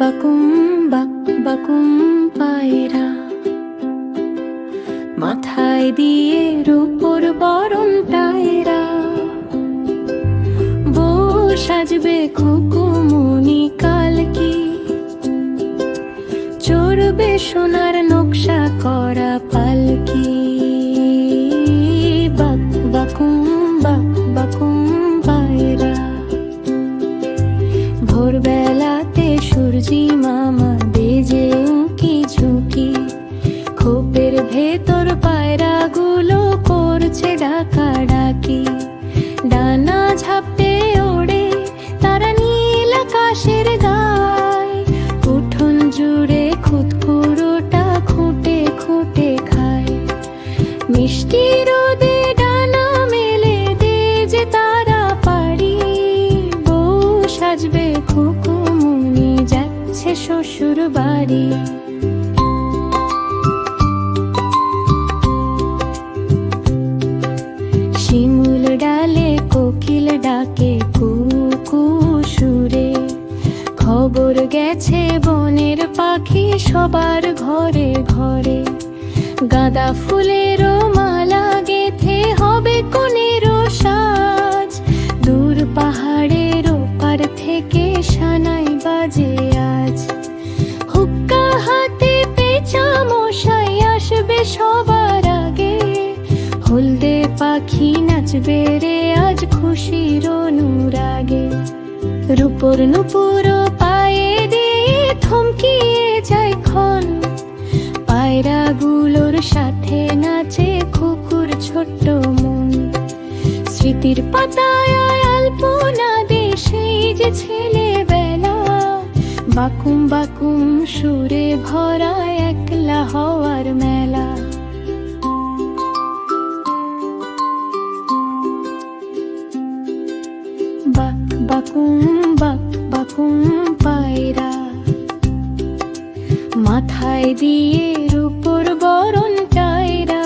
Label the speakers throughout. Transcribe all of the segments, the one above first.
Speaker 1: বাকুম বাক বাকুম পায়রা, মাথায় দিয়ে রূপোর বরণ টায়রা। বউ সাজবে খুকুমনি কালকি, চড়বে সোনার নকশা করা পালকি। বাক বাকুম বাক বাকুম পায়রা, ভোরবেলাতে সূর্যি মামা বেজে উঁকি ঝুঁকি। খোপের ভেতর পায়রাগুলো করছে ডাকাডাকি। ডানা ঝাপটে ওড়ে তারা নীল আকাশের গায়। উঠোন জুড়ে খুদকুড়োটা খুঁটে খুঁটে খায়। মিষ্টি রোদে ডানা মেলে দে যে তারা পারি। বউ সাজবে খুকুমনি যাচ্ছে শ্বশুর বাড়ি। শিমুল ডালে কোকিল ডাকে কুকু সুরে। খবর গেছে বনের পাখি সবার ঘরে ঘরে। গাঁদা ফুলেরও মালা গেথে হবে কনেরও সাজ। দূর পাহাড়ের ওপার থেকে সানাই বাজে আজ। হুক্কা হাতে পেঁচা মশাই আসবে সবার আগে। হলদে পাখি নাচবে রে আজ খুশির অনুরাগে। রূপোর নুপুর পায়ে দিয়ে থমকিয়ে যায় ক্ষণ। পায়রাগুলোর সাথে নাচে খুকুর ছোট্ট মন। স্মৃতির পাতায় আলপনা দে সেই যে ছেলেবেলা। বাকুম বাকুম সুরে ভরা একলা হওয়ার মেলা। বাক বাকুম বাক বাকুম পায়রা, মাথায় দিয়ে রূপোর বরণ টায়রা।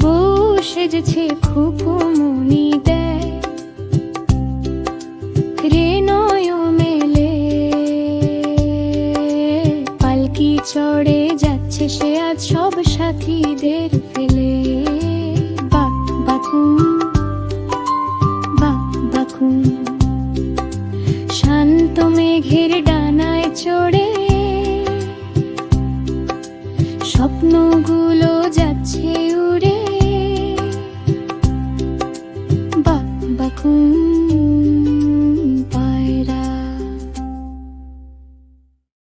Speaker 1: বউ সেজেছে খুকুমনি দেয় রে নয় মেলে। পালকি চড়ে যাচ্ছে সে আজ সব সাথীদের ফেলে। বাক বাকুম বাক বাকুম, শান্ত মেঘের ডানায় চড়ে স্বপ্নগুলো যাচ্ছে উড়ে। বাক বাকুম।